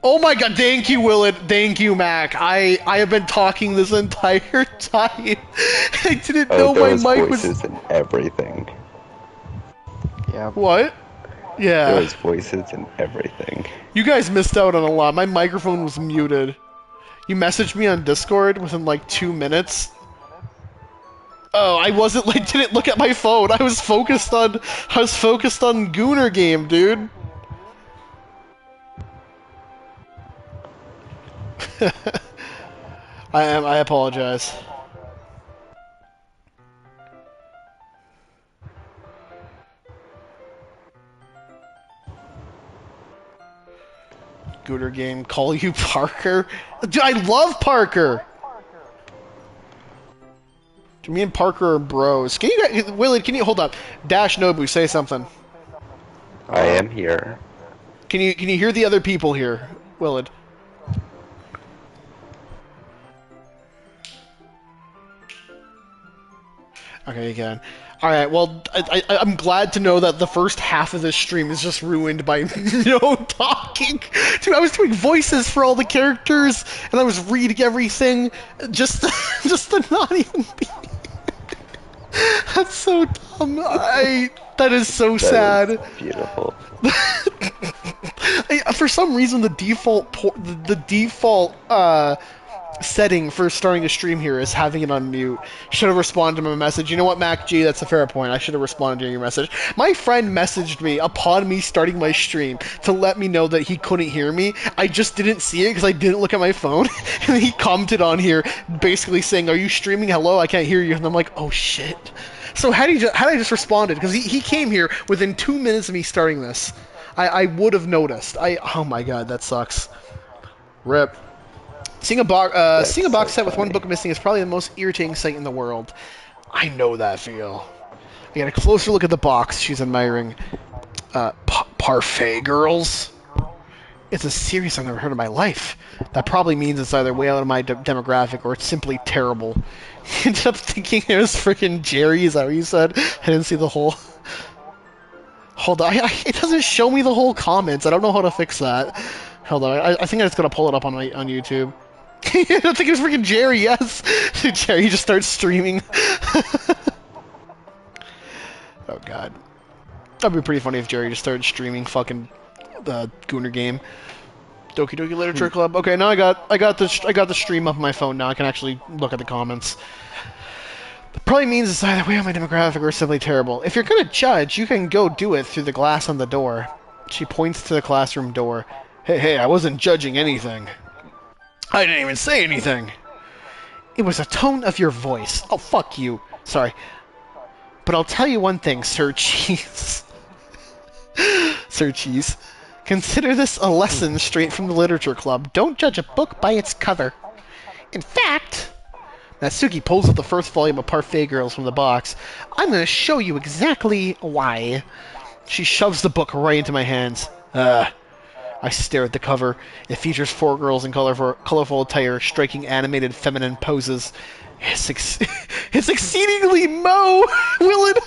Oh my god, thank you, Willett. Thank you, Mac. I have been talking this entire time. I didn't Oh, know there my was mic was... voices and everything. Yep. What? There Yeah. was voices and everything. You guys missed out on a lot. My microphone was muted. You messaged me on Discord within like 2 minutes. Oh, I wasn't like didn't look at my phone. I was focused on Gooner game, dude. I apologize. Gooner game, call you Parker? Dude, I love Parker! Me and Parker are bros. Can you guys, Willie, can you hold up? Dash Nobu, say something. I am here. Can you hear the other people here, Willard? Okay, you can. Alright, well, I'm glad to know that the first half of this stream is just ruined by no talking. Dude, I was doing voices for all the characters, and I was reading everything just to not even be... That's so dumb. That is so sad. That is beautiful. For some reason, the default setting for starting a stream here is having it on mute. Should have responded to my message. You know what, Mac G? That's a fair point. I should have responded to your message. My friend messaged me upon me starting my stream to let me know that he couldn't hear me. I just didn't see it because I didn't look at my phone. And he commented on here basically saying, "Are you streaming? Hello, I can't hear you." And I'm like, "Oh shit." So had I just responded, because he came here within 2 minutes of me starting this, I would have noticed. Oh my god, that sucks. Rip. Seeing a box set with one book missing is probably the most irritating sight in the world. I know that feel. I got a closer look at the box she's admiring. Parfait Girls? It's a series I've never heard in my life. That probably means it's either way out of my demographic or it's simply terrible. You ended up thinking it was freaking Jerry, is that what you said? I didn't see the whole... Hold on, it doesn't show me the whole comments. I don't know how to fix that. Hold on, I think I just gotta pull it up on YouTube. I don't think it was freaking Jerry, yes! Jerry just starts streaming. Oh god. That'd be pretty funny if Jerry just started streaming fucking the Gooner game. Doki Doki Literature Club. Okay, now I got the stream up on my phone now. I can actually look at the comments. That probably means it's either way on my demographic or simply terrible. If you're gonna judge, you can go do it through the glass on the door. She points to the classroom door. Hey, I wasn't judging anything. I didn't even say anything. It was a tone of your voice. Oh, fuck you. Sorry. But I'll tell you one thing, Sir Cheese. Sir Cheese. Consider this a lesson straight from the Literature Club. Don't judge a book by its cover. In fact... Natsuki pulls up the first volume of Parfait Girls from the box. I'm going to show you exactly why. She shoves the book right into my hands. I stare at the cover. It features 4 girls in colorful attire, striking animated feminine poses. It's exceedingly Mo! Willard!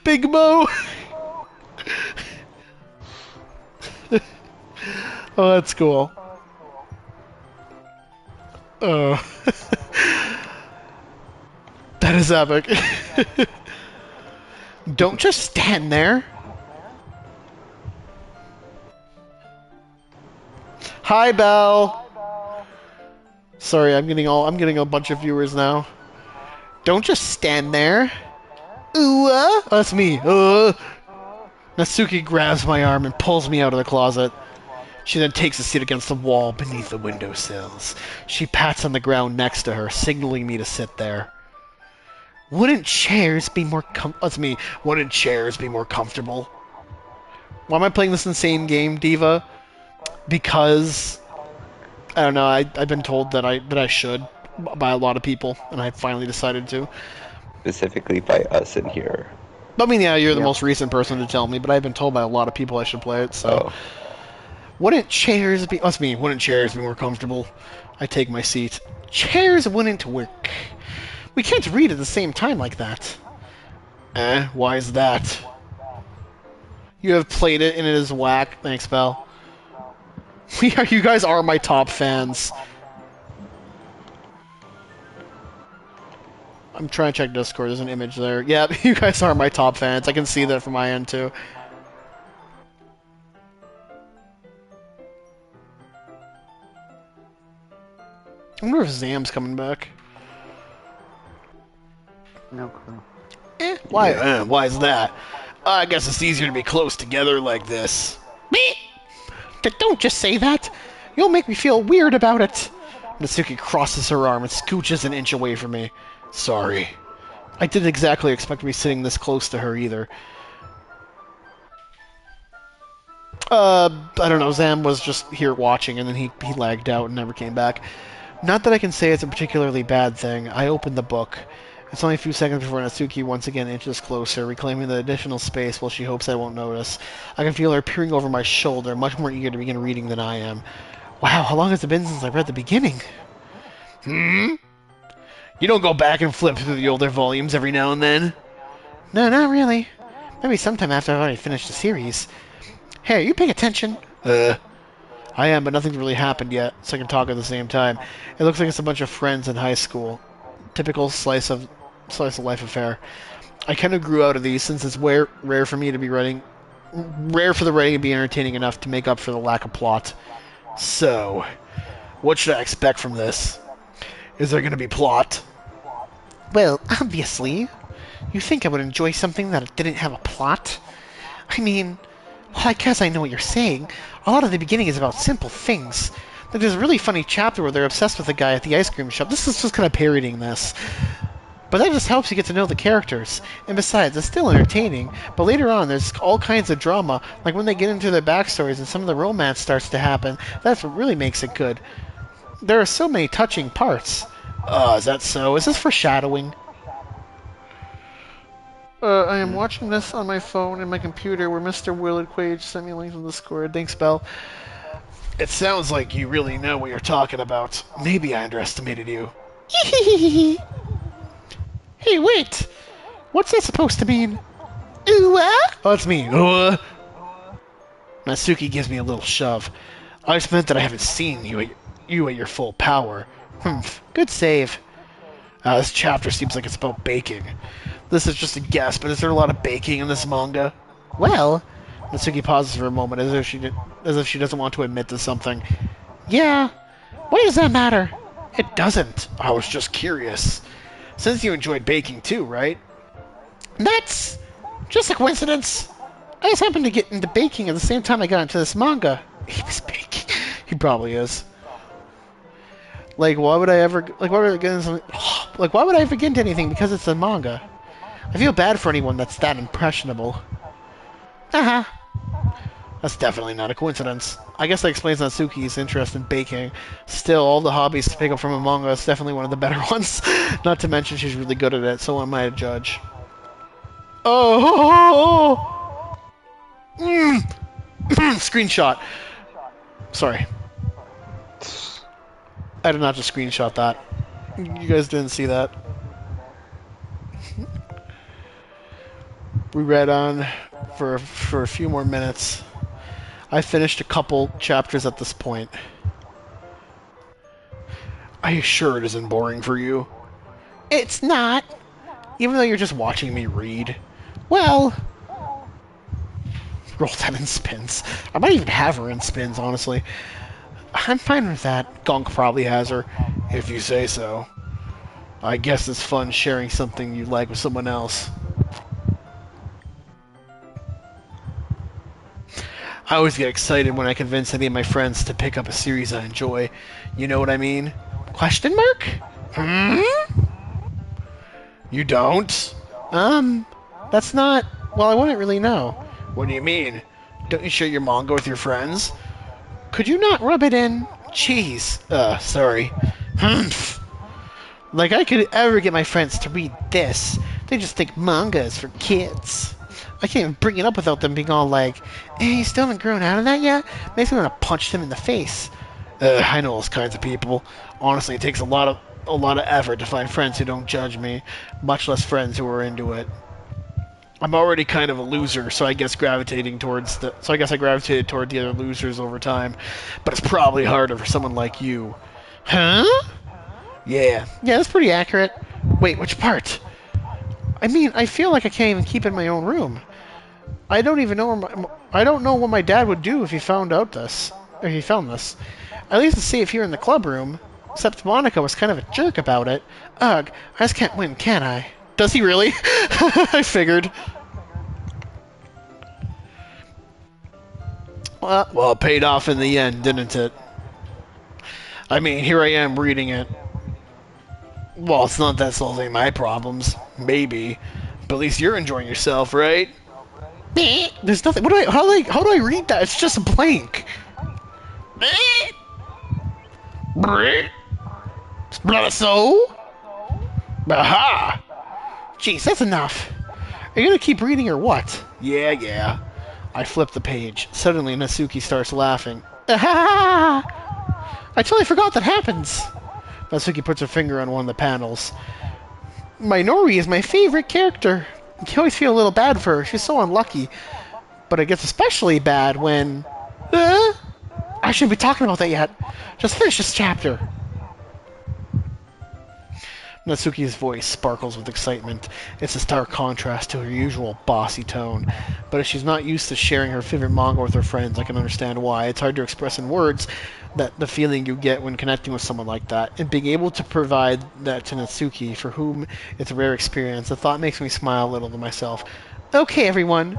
Big Mo! Oh, that's cool. Oh. That is epic. Don't just stand there. Hi, Belle. Sorry, I'm getting a bunch of viewers now. Don't just stand there. Ooh, oh, that's me. Natsuki grabs my arm and pulls me out of the closet. She then takes a seat against the wall beneath the windowsills. She pats on the ground next to her, signaling me to sit there. Wouldn't chairs be more That's me. Wouldn't chairs be more comfortable? Why am I playing this insane game, Diva? Because I don't know. I've been told that I should by a lot of people, and I finally decided to. Specifically by us in here. I mean, yeah, you're the most recent person to tell me, but I've been told by a lot of people I should play it. So. Oh. Wouldn't chairs be... That's me. Wouldn't chairs be more comfortable? I take my seat. Chairs wouldn't work. We can't read at the same time like that. Why is that? You have played it and it is whack. Thanks, pal. You guys are my top fans. I'm trying to check Discord. There's an image there. Yeah, you guys are my top fans. I can see that from my end, too. I wonder if Zam's coming back. No clue. Why? Why is that? I guess it's easier to be close together like this. Me? Don't just say that. You'll make me feel weird about it. Natsuki crosses her arm and scooches an inch away from me. Sorry. I didn't exactly expect to be sitting this close to her either. I don't know. Zam was just here watching, and then he lagged out and never came back. Not that I can say it's a particularly bad thing. I opened the book. It's only a few seconds before Natsuki once again inches closer, reclaiming the additional space while she hopes I won't notice. I can feel her peering over my shoulder, much more eager to begin reading than I am. Wow, how long has it been since I read the beginning? Hmm? You don't go back and flip through the older volumes every now and then? No, not really. Maybe sometime after I've already finished the series. Hey, are you paying attention? I am, but nothing's really happened yet, so I can talk at the same time. It looks like it's a bunch of friends in high school. Typical slice of life affair. I kind of grew out of these since it's rare for me to be writing, rare for the writing to be entertaining enough to make up for the lack of plot. So, what should I expect from this? Is there going to be plot? Well, obviously. You think I would enjoy something that didn't have a plot? I mean, well, I guess I know what you're saying. A lot of the beginning is about simple things. Like there's a really funny chapter where they're obsessed with the guy at the ice cream shop. This is just kind of parodying this. But that just helps you get to know the characters. And besides, it's still entertaining. But later on, there's all kinds of drama. Like when they get into their backstories and some of the romance starts to happen. That's what really makes it good. There are so many touching parts. Is that so? Is this foreshadowing? I am watching this on my phone and my computer where Mr. Willard Quage sent me a link to the Discord. Thanks, Belle. It sounds like you really know what you're talking about. Maybe I underestimated you. Hey, wait! What's that supposed to mean? Oh, it's me. Natsuki gives me a little shove. I just meant that I haven't seen you at your full power. Good save. This chapter seems like it's about baking. This is just a guess, but is there a lot of baking in this manga? Well, Natsuki pauses for a moment as if she doesn't want to admit to something. Yeah. Why does that matter? It doesn't. I was just curious. Since you enjoyed baking too, right? That's just a coincidence. I just happened to get into baking at the same time I got into this manga. He was baking. He probably is. Why would I ever get into anything because it's a manga? I feel bad for anyone that's that impressionable. Uh-huh. That's definitely not a coincidence. I guess that explains Natsuki's interest in baking. Still, all the hobbies to pick up from a manga is definitely one of the better ones. Not to mention she's really good at it, so am I a judge. Oh! Screenshot. Sorry. I did not just screenshot that. You guys didn't see that. We read on for a few more minutes. I finished a couple chapters at this point. Are you sure it isn't boring for you? It's not. Even though you're just watching me read. Well... Roll that in spins. I might even have her in spins, honestly. I'm fine with that. Gunk probably has her. If you say so. I guess it's fun sharing something you like with someone else. I always get excited when I convince any of my friends to pick up a series I enjoy. You know what I mean? Question mark? You don't? That's not... Well, I wouldn't really know. What do you mean? Don't you share your manga with your friends? Could you not rub it in? Jeez. Sorry. Like I could ever get my friends to read this. They just think manga is for kids. I can't even bring it up without them being all like, "Hey, you still haven't grown out of that yet?" Makes me want to punch them in the face. I know those kinds of people. Honestly, it takes a lot of effort to find friends who don't judge me, much less friends who are into it. I'm already kind of a loser, so I guess I guess I gravitated toward the other losers over time. But it's probably harder for someone like you. Huh? Yeah, that's pretty accurate. Wait, which part? I mean, I feel like I can't even keep in my own room. I don't even know I don't know what my dad would do if he found out this. If he found this. At least it's safe here in the club room. Except Monica was kind of a jerk about it. Ugh, I just can't win, can I? Does he really? I figured. Well, it paid off in the end, didn't it? I mean, here I am reading it. Well, it's not that solving my problems. Maybe. But at least you're enjoying yourself, right? There's nothing. How do I read that? It's just blank. So? Aha! Jeez, that's enough. Are you gonna keep reading or what? Yeah. I flip the page. Suddenly, Natsuki starts laughing. Ah! I totally forgot that happens. Natsuki puts her finger on one of the panels. Minori is my favorite character. You always feel a little bad for her. She's so unlucky. But it gets especially bad when... I shouldn't be talking about that yet. Just finish this chapter. Natsuki's voice sparkles with excitement. It's a stark contrast to her usual bossy tone. But if she's not used to sharing her favorite manga with her friends, I can understand why. It's hard to express in words that the feeling you get when connecting with someone like that. And being able to provide that to Natsuki, for whom it's a rare experience, the thought makes me smile a little to myself. Okay, everyone.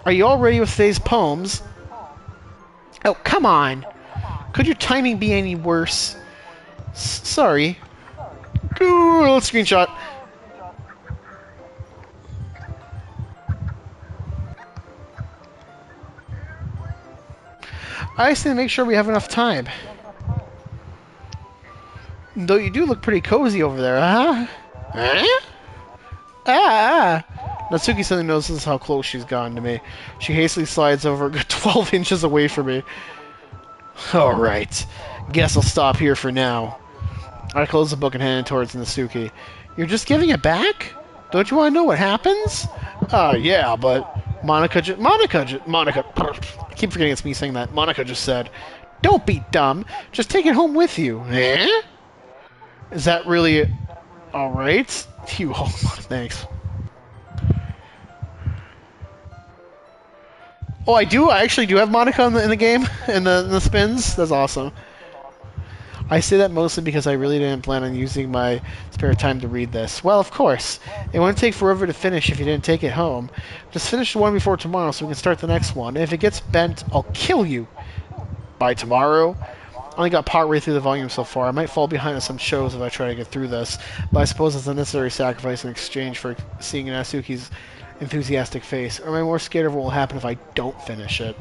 Are you all ready with today's poems? Oh, come on. Could your timing be any worse? Sorry. Ooh, let's screenshot. I just need to make sure we have enough time. Though you do look pretty cozy over there, huh? Natsuki suddenly notices how close she's gotten to me. She hastily slides over a good 12 inches away from me. Alright. Guess I'll stop here for now. I close the book and hand it towards Natsuki. You're just giving it back? Don't you want to know what happens? Yeah, but... Monica... I keep forgetting it's me saying that. Monica just said, don't be dumb. Just take it home with you. Eh? Is that really... Alright? You... Oh, thanks. Oh, I do? I actually do have Monica in the game? In the spins? That's awesome. I say that mostly because I really didn't plan on using my spare time to read this. Well, of course. It wouldn't take forever to finish if you didn't take it home. Just finish the one before tomorrow so we can start the next one. And if it gets bent, I'll kill you. By tomorrow? I only got partway through the volume so far. I might fall behind on some shows if I try to get through this, but I suppose it's a necessary sacrifice in exchange for seeing Natsuki's enthusiastic face. Or am I more scared of what will happen if I don't finish it?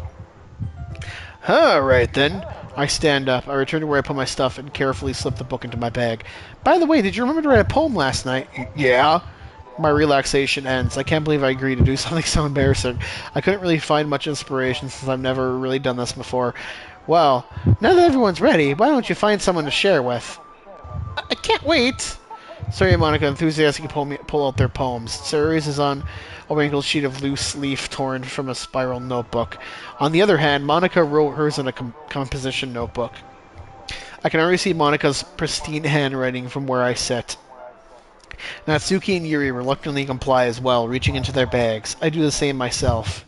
Alright then. I stand up. I return to where I put my stuff and carefully slip the book into my bag. By the way, did you remember to write a poem last night? Yeah. My relaxation ends. I can't believe I agreed to do something so embarrassing. I couldn't really find much inspiration since I've never really done this before. Well, now that everyone's ready, why don't you find someone to share with? I can't wait! Sorry and Monica enthusiastically pull out their poems. Sarah's is on a wrinkled sheet of loose leaf torn from a spiral notebook. On the other hand, Monica wrote hers in a composition notebook. I can already see Monica's pristine handwriting from where I sit. Natsuki and Yuri reluctantly comply as well, reaching into their bags. I do the same myself.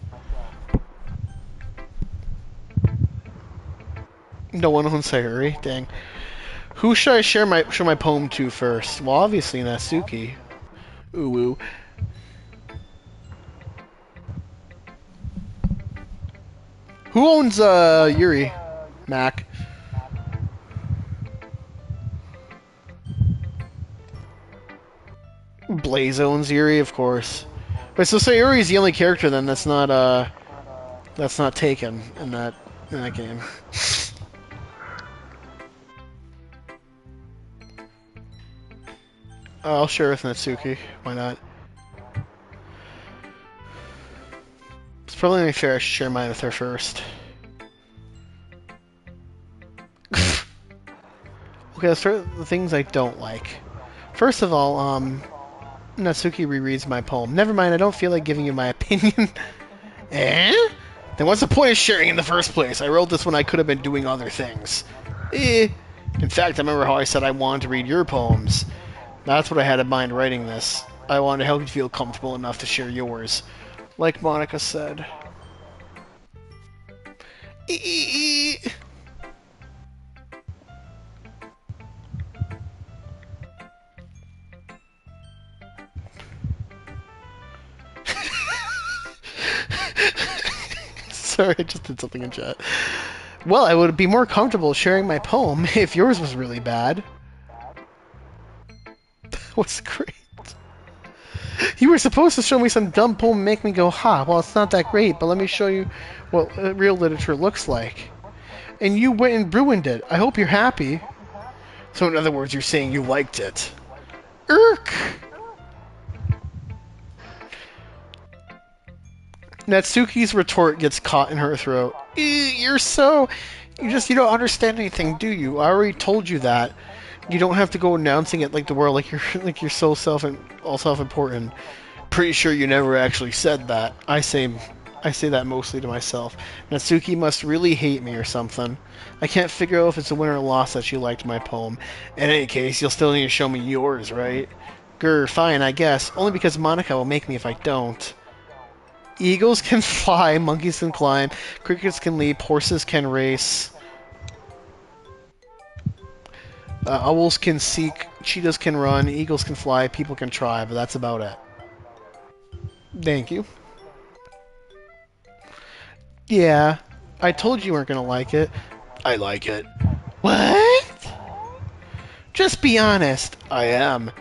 No one owns Sayuri? Dang. Who should I show my poem to first? Well, obviously Natsuki. Ooh. Who owns Yuri? Mac. Blaze owns Yuri, of course. Wait, so Sayuri's the only character then that's not taken in that game. I'll share with Natsuki. Why not? It's probably only fair I should share mine with her first. Okay, let's start with the things I don't like. First of all, Natsuki rereads my poem. Never mind, I don't feel like giving you my opinion. Eh? Then what's the point of sharing in the first place? I wrote this when I could have been doing other things. Eh. In fact, I remember how I said I wanted to read your poems. That's what I had in mind writing this. I wanted to help you feel comfortable enough to share yours. Like Monica said. Sorry, I just did something in chat. Well, I would be more comfortable sharing my poem if yours was really bad. That was great. You were supposed to show me some dumb poem and make me go, ha, well, it's not that great, but let me show you what real literature looks like. And you went and ruined it. I hope you're happy. So in other words, you're saying you liked it. Irk! Natsuki's retort gets caught in her throat. You're so... You don't understand anything, do you? I already told you that. You don't have to go announcing it like the world, like you're so all self-important. Pretty sure you never actually said that. I say that mostly to myself. Natsuki must really hate me or something. I can't figure out if it's a win or loss that she liked my poem. In any case, you'll still need to show me yours, right? Grr, fine, I guess. Only because Monica will make me if I don't. Eagles can fly, monkeys can climb, crickets can leap, horses can race. Owls can seek, cheetahs can run, eagles can fly, people can try, but that's about it. Thank you. Yeah, I told you weren't gonna like it. I like it. What? Just be honest. I am.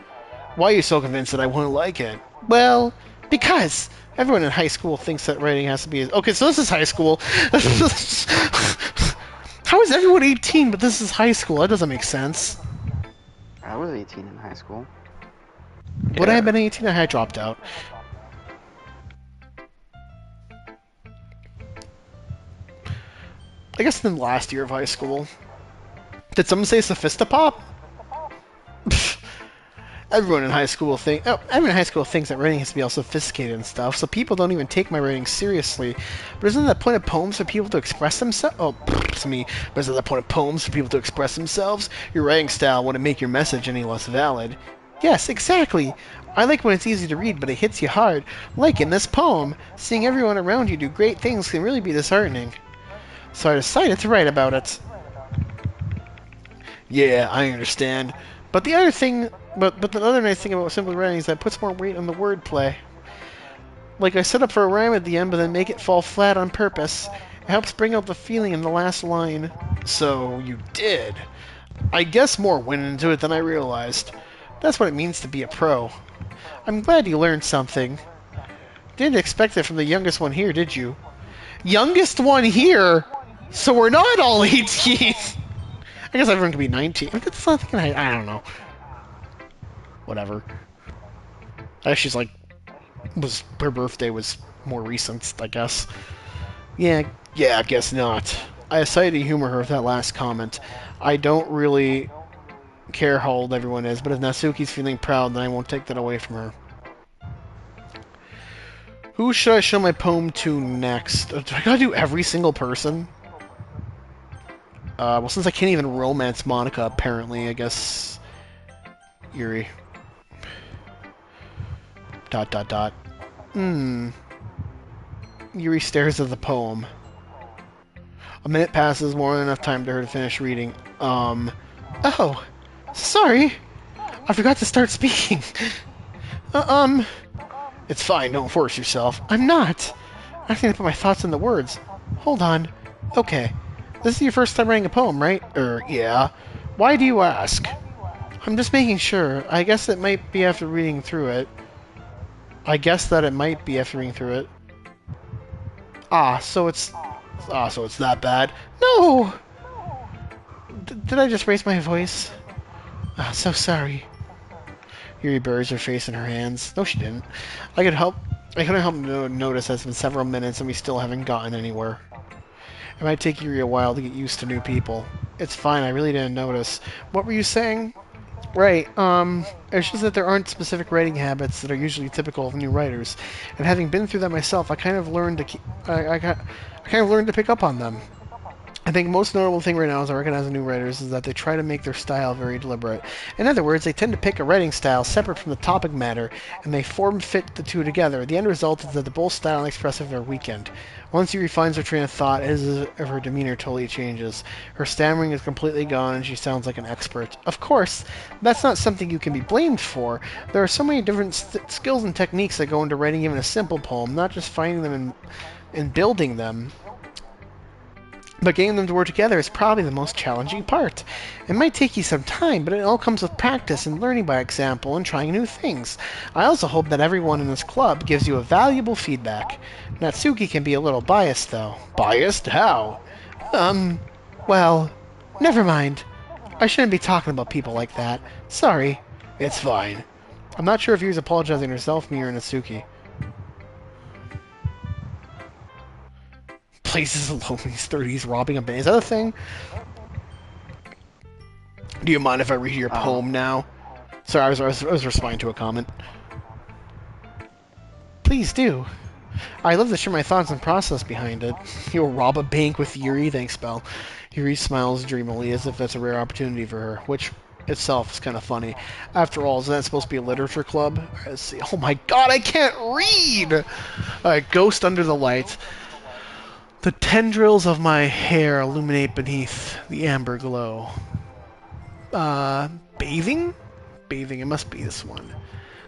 Why are you so convinced that I won't like it? Well, because everyone in high school thinks that writing has to be... Okay, so this is high school. How is everyone 18, but this is high school? That doesn't make sense. I was 18 in high school. Would I have been 18? I had dropped out. I guess in the last year of high school. Did someone say Sophistopop? Everyone in high school thinks that writing has to be all sophisticated and stuff, so people don't even take my writing seriously. But isn't that the point of poems for people to express themselves? Oh, it's me. But isn't that the point of poems for people to express themselves? Your writing style wouldn't make your message any less valid. Yes, exactly. I like when it's easy to read, but it hits you hard. Like in this poem, seeing everyone around you do great things can really be disheartening. So I decided to write about it. Yeah, I understand. But the other nice thing about simple writing is that it puts more weight on the wordplay. Like I set up for a rhyme at the end, but then make it fall flat on purpose. It helps bring out the feeling in the last line. So you did. I guess more went into it than I realized. That's what it means to be a pro. I'm glad you learned something. Didn't expect it from the youngest one here, did you? Youngest one here? So we're not all 18. I guess everyone can be 19. That's something I don't know. Whatever. She's like, her birthday was more recent, I guess. Yeah, I guess not. I decided to humor her with that last comment. I don't really care how old everyone is, but if Natsuki's feeling proud, then I won't take that away from her. Who should I show my poem to next? Do I gotta do every single person? Well, since I can't even romance Monica, apparently, I guess... Yuri. ... Yuri stares at the poem. A minute passes, more than enough time to her to finish reading. Oh, sorry. I forgot to start speaking. It's fine, don't force yourself. I'm not. I'm going to put my thoughts into words. Hold on. Okay. This is your first time writing a poem, right? Yeah. Why do you ask? I'm just making sure. I guess it might be after reading through it. So it's that bad. No! Did I just raise my voice? So sorry. Yuri buries her face in her hands. No, she didn't. I couldn't help notice that it's been several minutes and we still haven't gotten anywhere. It might take Yuri a while to get used to new people. It's fine, I really didn't notice. What were you saying? Right. It's just that there aren't specific writing habits that are usually typical of new writers, and having been through that myself, I kind of learned to keep, I kind of learned to pick up on them. I think most notable thing right now as I recognize in new writers is that they try to make their style very deliberate. In other words, they tend to pick a writing style separate from the topic matter, and they form fit the two together. The end result is that the both style and expressive are weakened. Once he refines her train of thought, it is as if her demeanor totally changes. Her stammering is completely gone, and she sounds like an expert. Of course, that's not something you can be blamed for. There are so many different skills and techniques that go into writing even a simple poem, not just finding them and building them. But getting them to work together is probably the most challenging part. It might take you some time, but it all comes with practice and learning by example and trying new things. I also hope that everyone in this club gives you a valuable feedback. Natsuki can be a little biased, though. Biased? How? Um, well, never mind. I shouldn't be talking about people like that. Sorry. It's fine. I'm not sure if he was apologizing to herself, me, or Natsuki. Places alone in his 30s robbing a bank. Is that a thing? Do you mind if I read your poem now? Sorry, I was responding to a comment. Please do. I love to share my thoughts and process behind it. You'll rob a bank with Yuri? Thanks, Belle. Yuri smiles dreamily as if that's a rare opportunity for her, which itself is kind of funny. After all, isn't that supposed to be a literature club? Let's see. Oh my god, I can't read! Ghost under the light. The tendrils of my hair illuminate beneath the amber glow. Bathing? Bathing, it must be this one.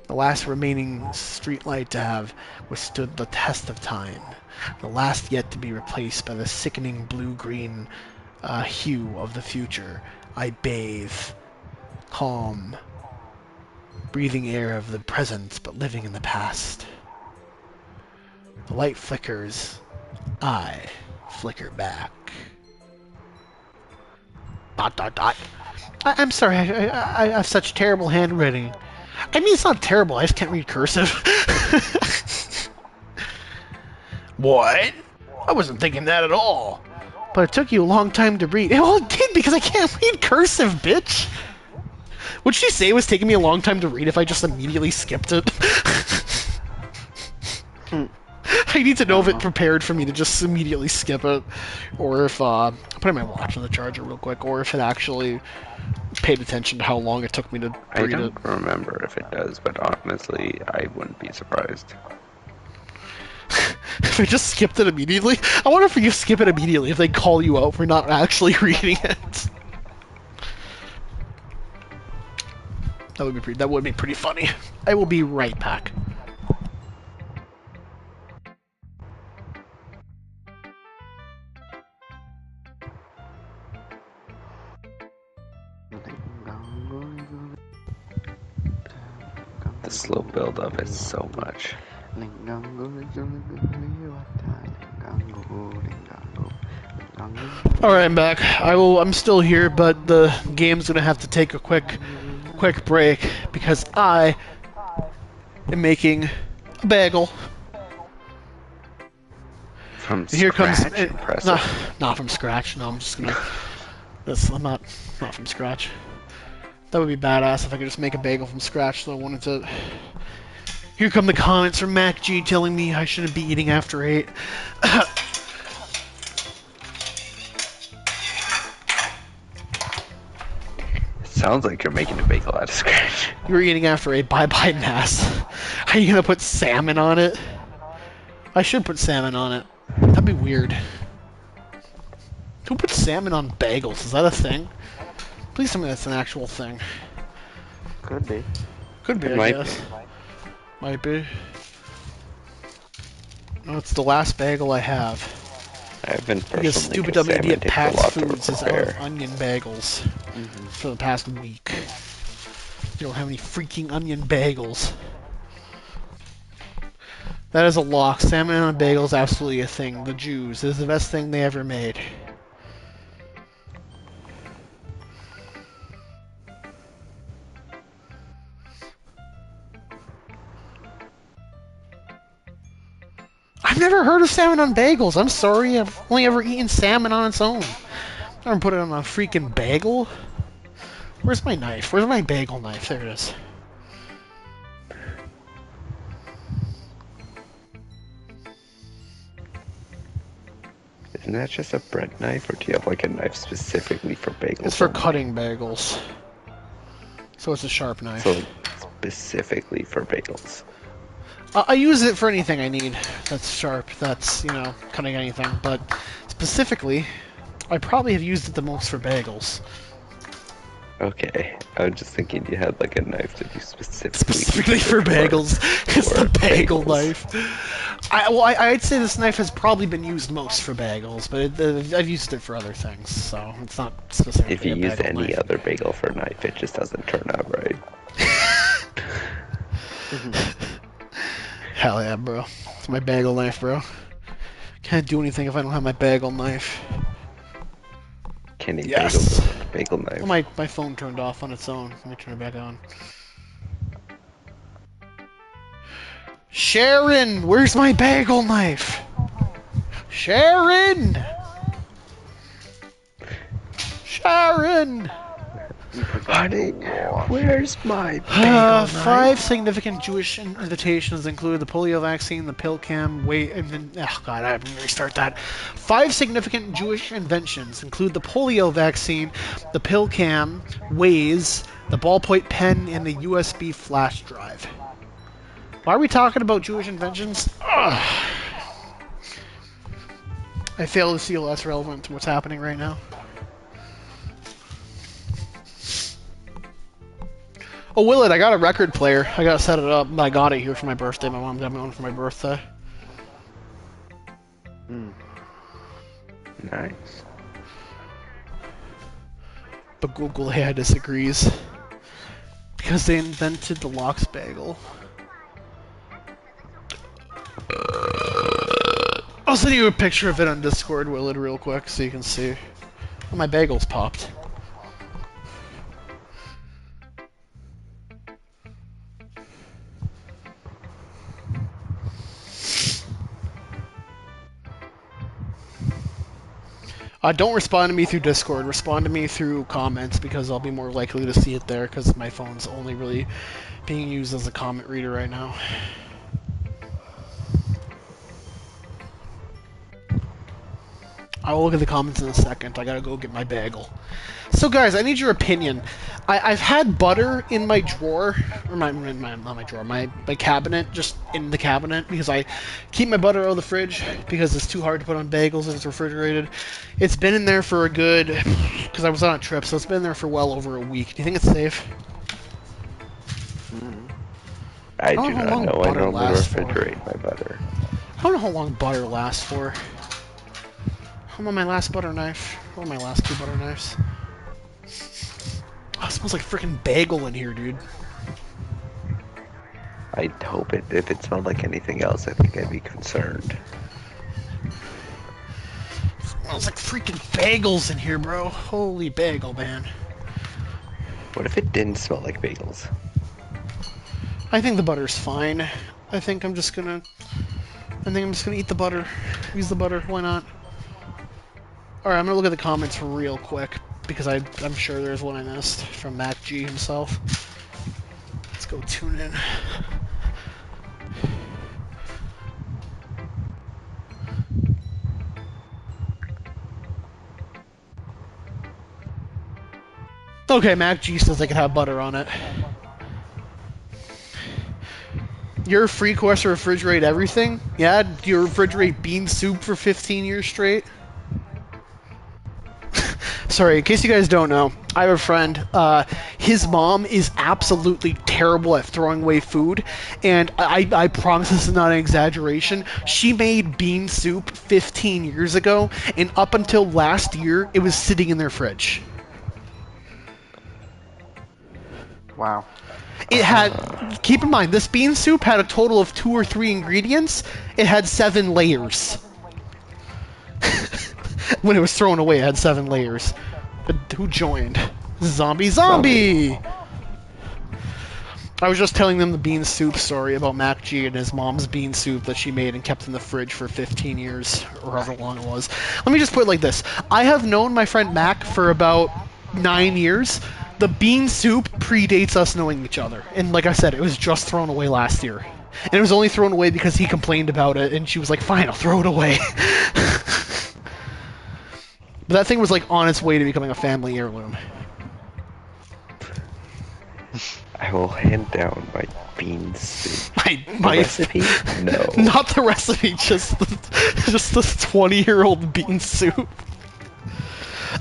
The last remaining streetlight to have withstood the test of time. The last yet to be replaced by the sickening blue-green hue of the future. I bathe. Calm. Breathing air of the present, but living in the past. The light flickers. I flicker back. Dot dot dot. I'm sorry, I have such terrible handwriting. I mean, it's not terrible, I just can't read cursive. What? I wasn't thinking that at all. But it took you a long time to read. Well, it did, because I can't read cursive, bitch! Would she say it was taking me a long time to read if I just immediately skipped it? I need to know if it prepared for me to just immediately skip it, or if, I'm putting my watch on the charger real quick, or if it actually paid attention to how long it took me to read it. I don't remember if it does, but honestly, I wouldn't be surprised. If I just skipped it immediately? I wonder if you skip it immediately, if they call you out for not actually reading it. That would be pretty funny. I will be right back. The slow build-up is so much. Alright, I'm back. I'm still here, but the game's gonna have to take a quick break because I am making a bagel. From Here comes scratch? it, Impressive. not from scratch. No, I'm just gonna. I'm not from scratch. That would be badass if I could just make a bagel from scratch. So I wanted to. Here come the comments from Mac G telling me I shouldn't be eating after 8. Sounds like you're making a bagel out of scratch. You're eating after 8. Bye bye, Mass. Are you gonna put salmon on it? I should put salmon on it. That'd be weird. Who puts salmon on bagels? Is that a thing? Please tell me that's an actual thing. Could be. Could be, It I might guess. Might be. No, it's the last bagel I have. I haven't Because personally stupid because dumb salmon idiot takes a Pat's lot to Foods is out of prepare. onion bagels for the past week. You don't have any freaking onion bagels. That is a lock. Salmon on a bagel is absolutely a thing. The Jews. It is the best thing they ever made. I've never heard of salmon on bagels. I'm sorry. I've only ever eaten salmon on its own. I never put it on a freaking bagel. Where's my knife? Where's my bagel knife? There it is. Isn't that just a bread knife, or do you have like a knife specifically for bagels? It's for cutting bagels. So it's a sharp knife. So specifically for bagels. I use it for anything I need that's sharp, that's, you know, cutting anything. But specifically, I probably have used it the most for bagels. Okay, I was just thinking you had like a knife that you Specifically for bagels. It's the bagel knife. I'd say this knife has probably been used most for bagels, but I've used it for other things, so it's not specifically If you a use bagel any knife. other bagel for a knife, it just doesn't turn out right. Hell yeah, bro. It's my bagel knife, bro. Can't do anything if I don't have my bagel knife. Can eat Yes. bagels with a bagel knife. Oh, my phone turned off on its own. Let me turn it back on. Sharon! Where's my bagel knife? Sharon! Sharon! Honey, where's my bagel knife? 5 significant Jewish invitations include the polio vaccine, the pill cam, and then, oh god, I have to restart that. 5 significant Jewish inventions include the polio vaccine, the pill cam, Waze, the ballpoint pen, and the USB flash drive. Why are we talking about Jewish inventions? Ugh. I fail to see that's relevant to what's happening right now. Oh, Willett, I got a record player. I gotta set it up. I got it here for my birthday. My mom got me one for my birthday. Nice. But Google AI disagrees. Because they invented the lox bagel. I'll send you a picture of it on Discord, Willett, real quick, so you can see. Oh, my bagel's popped. Don't respond to me through Discord. Respond to me through comments because I'll be more likely to see it there because my phone's only really being used as a comment reader right now. I will look at the comments in a second. I gotta go get my bagel. So, guys, I need your opinion. I've had butter in my drawer, or not my drawer, my cabinet, just in the cabinet, because I keep my butter out of the fridge because it's too hard to put on bagels if it's refrigerated. It's been in there for a good, because I was on a trip, so it's been there for well over a week. Do you think it's safe? I do don't know how not long know. I butter normally lasts for. refrigerate my butter. I don't know how long butter lasts for. I'm on my last butter knife. Or my last 2 butter knives. Oh, it smells like freaking bagel in here, dude. I'd hope it. If it smelled like anything else, I think I'd be concerned. It smells like freaking bagels in here, bro. Holy bagel, man. What if it didn't smell like bagels? I think the butter's fine. I think I'm just gonna eat the butter. Use the butter. Why not? Alright, I'm gonna look at the comments real quick because I'm sure there's one I missed from Mac G himself. Let's go tune in. Okay, Mac G says I can have butter on it. Your free quest to refrigerate everything? Yeah? Do you refrigerate bean soup for 15 years straight? Sorry, in case you guys don't know, I have a friend. His mom is absolutely terrible at throwing away food, and I promise this is not an exaggeration. She made bean soup 15 years ago, and up until last year, it was sitting in their fridge. Wow. It had, keep in mind, this bean soup had a total of 2 or 3 ingredients. It had 7 layers. When it was thrown away, it had 7 layers. But who joined? Zombie! I was just telling them the bean soup story about Mac G and his mom's bean soup that she made and kept in the fridge for 15 years, or however long it was. Let me just put it like this. I have known my friend Mac for about 9 years. The bean soup predates us knowing each other, and like I said, it was just thrown away last year, and it was only thrown away because he complained about it, and she was like, "Fine, I'll throw it away." But that thing was like on its way to becoming a family heirloom. I will hand down my bean soup. My Recipe? No. Not the recipe, just the 20-year-old bean soup.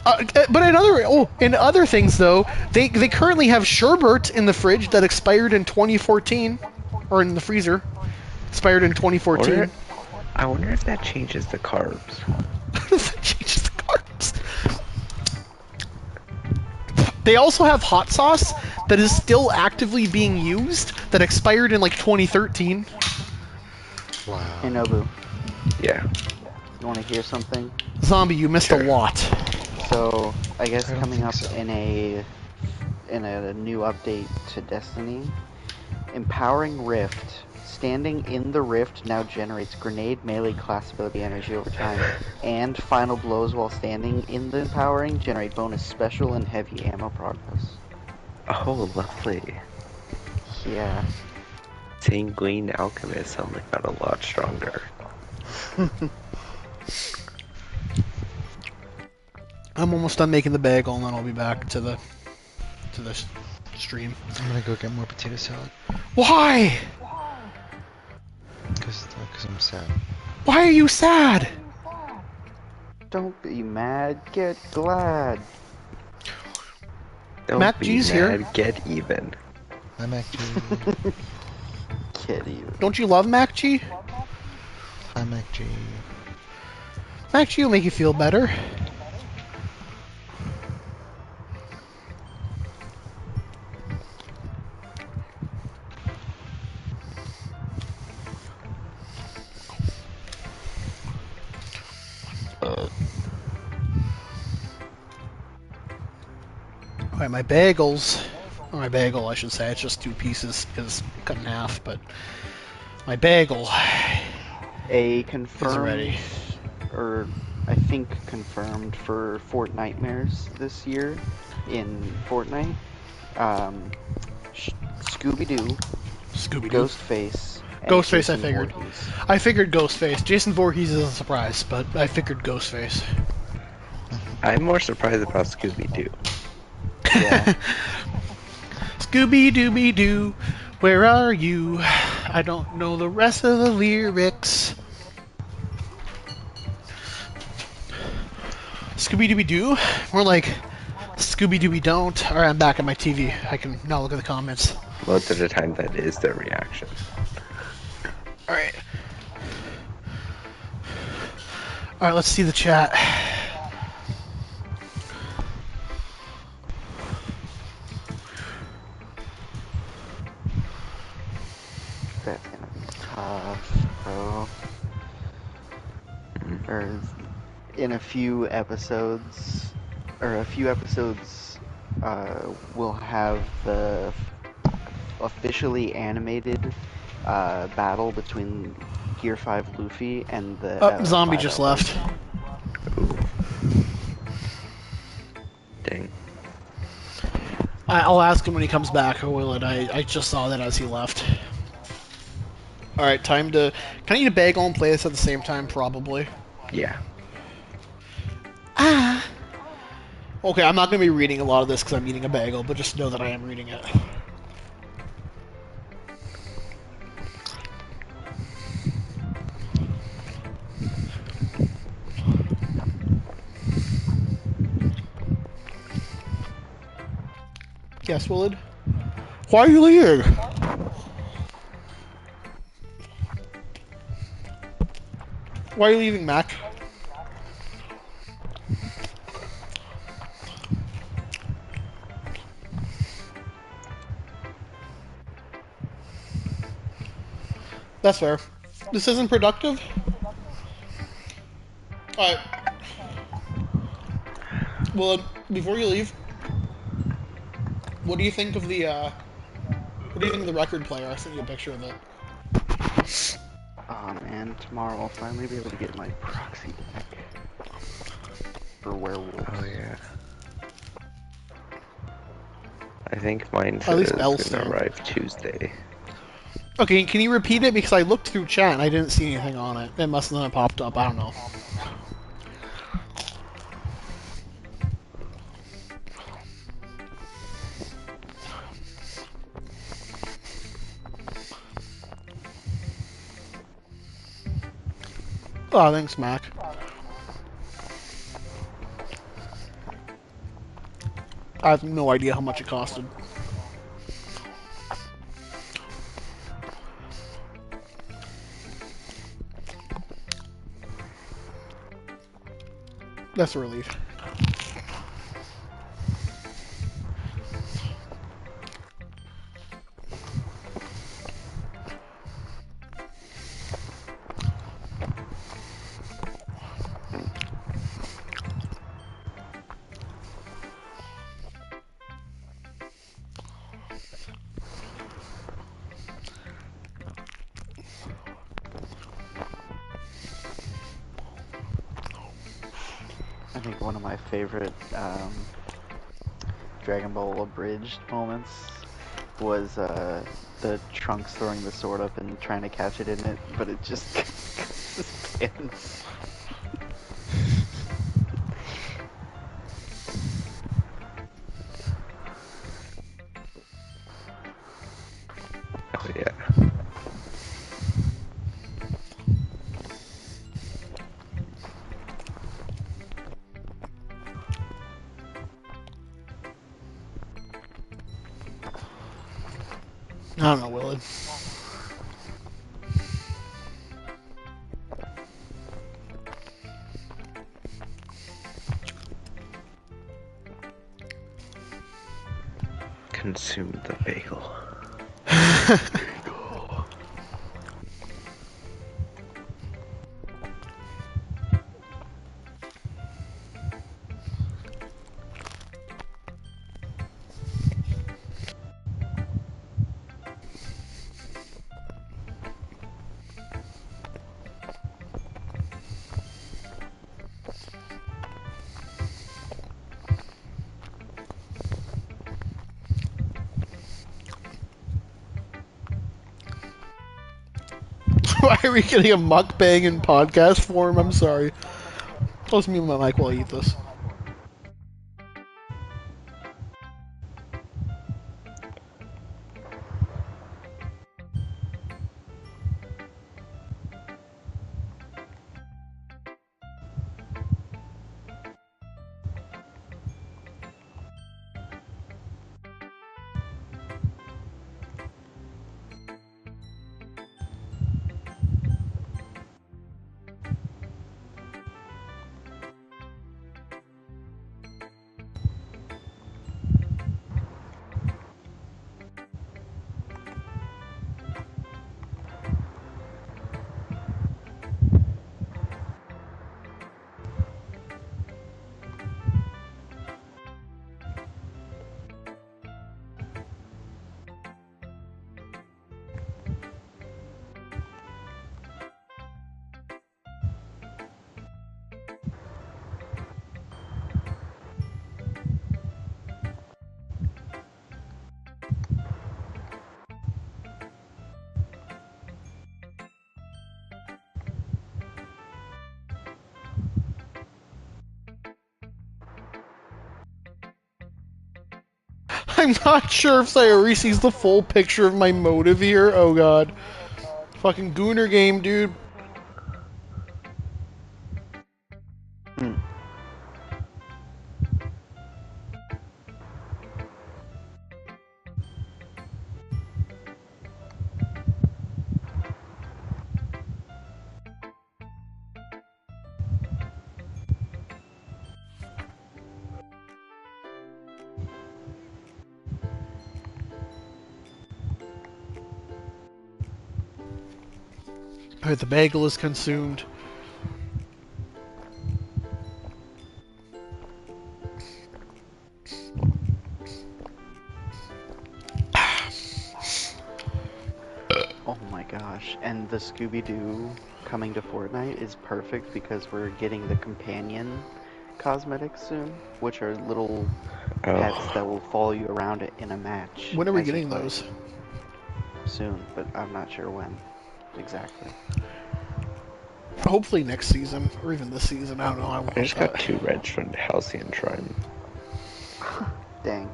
But in other things though, they currently have sherbet in the fridge that expired in 2014, or in the freezer, expired in 2014. I wonder if that changes the carbs. That changes the carbs. They also have hot sauce that is still actively being used that expired in like 2013. Wow. Hey Nobu, Yeah. you want to hear something? Zombie, you missed a lot. So I guess I don't coming think up so. in a new update to Destiny, empowering Rift. Standing in the Rift now generates grenade melee class ability energy over time, and final blows while standing in the empowering generate bonus special and heavy ammo progress. Oh, lovely. Yeah. Sanguine Alchemist suddenly got a lot stronger. I'm almost done making the bagel, and then I'll be back to the stream. I'm gonna go get more potato salad. Why? Cause I'm sad. Why are you sad? Don't be mad, get glad. Don't Mac be G's mad, here. get even. I'm actually. Kid you. Don't you love Mac G? I'm actually. Mac G will make you feel better. Alright, my bagels, or my bagel I should say, it's just 2 pieces, is cut in half, but my bagel A is confirmed, ready. or I think confirmed for Fortnightmares this year in Fortnite. Scooby-Doo, Scooby-Doo. Ghostface, and Ghostface, I Jason figured. Voorhees. I figured Ghostface. Jason Voorhees is a surprise, but I figured Ghostface. I'm more surprised about Scooby-Doo. Yeah. Scooby-Dooby-Doo, where are you? I don't know the rest of the lyrics. Scooby-Dooby-Doo? More like Scooby-Dooby-Don't. Alright, I'm back at my TV. I can now look at the comments. Most of the time, that is their reaction. Alright. Alright, let's see the chat. That's gonna be tough, bro. Or in a few episodes, we'll have the officially animated battle between Gear 5 Luffy and the Zombie 5 just Elbows. left. Ooh. Dang. I'll ask him when he comes back, or will it? I just saw that as he left. Alright, time to... Can I eat a bagel and play this at the same time? Probably. Yeah. Okay, I'm not going to be reading a lot of this because I'm eating a bagel, but just know that I am reading it. Yes, Willard? Why are you leaving? Why are you leaving, Mac? That's fair. This isn't productive? Alright. Well, before you leave, what do you think of the, what do you think of the record player? I sent you a picture of it. Oh man, tomorrow I'll finally be able to get my proxy back. For werewolves. Oh, yeah. I think mine At least says Bell's gonna stamped. arrive Tuesday. Okay, can you repeat it? Because I looked through chat and I didn't see anything on it. It must not have popped up. I don't know. Oh, thanks, Mac. I have no idea how much it costed. That's a relief. I think one of my favorite Dragon Ball abridged moments was the Trunks throwing the sword up and trying to catch it in it, but it just spins. Oh yeah. I don't know, Willard. Consume the bagel. Why are we getting a mukbang in podcast form? I'm sorry. Close me my mic while I eat this. I'm not sure if Sayori sees the full picture of my motive here. Oh god. Fucking Gooner game, dude. Hmm. Alright, the bagel is consumed. Oh my gosh. And the Scooby-Doo coming to Fortnite is perfect because we're getting the companion cosmetics soon, which are little pets Oh, that will follow you around in a match When are we as you getting play. those? Soon, but I'm not sure when exactly. Hopefully next season, or even this season. I don't know. I I want just got that. 2 reds from the Halcyon Shrine. Dang.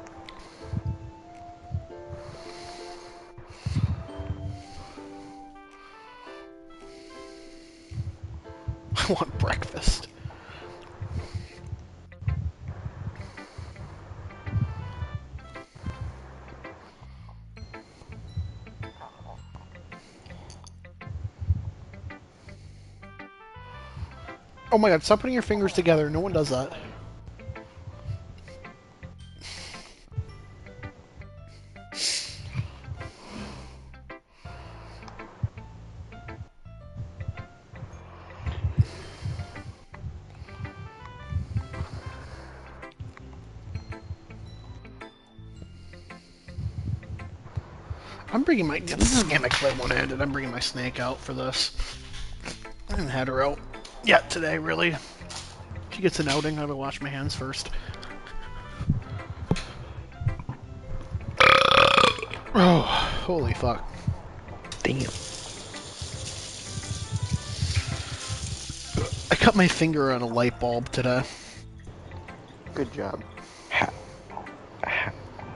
I want breakfast. Oh my god, stop putting your fingers together. No one does that. I'm bringing my... This is a game I play one-handed. I'm bringing my snake out for this. I haven't had her out yet today, really. She gets an outing. I gotta wash my hands first. Oh, holy fuck. Damn. I cut my finger on a light bulb today. Good job.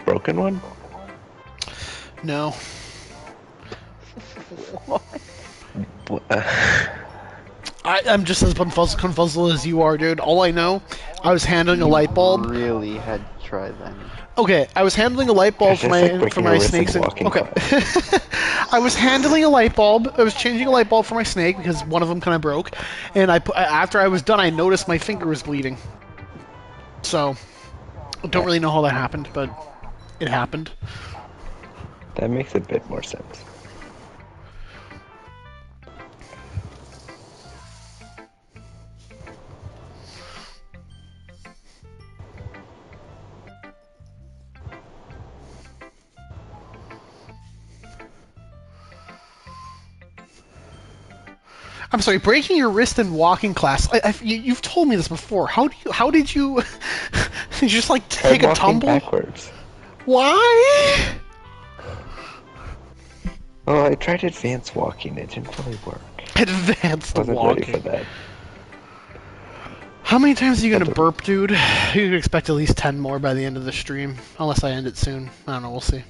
Broken one? No. What? I'm just as confuzzled as you are, dude. All I know, I was handling a light bulb. Really had to try then. Okay, I was handling a light bulb for That's like my breaking a wrist in snakes. walking Okay, I was handling a light bulb. I was changing a light bulb for my snake because one of them kind of broke, and after I was done, I noticed my finger was bleeding. So, I don't really know how that happened, but it happened. That makes a bit more sense. I'm sorry, breaking your wrist in walking class. You've told me this before. How did you? Did you just like take a walking tumble? backwards. Why? Oh, I tried advanced walking. It didn't really work. Advanced Wasn't walking. ready for that. How many times are you gonna burp, dude? You can expect at least 10 more by the end of the stream, unless I end it soon. I don't know. We'll see.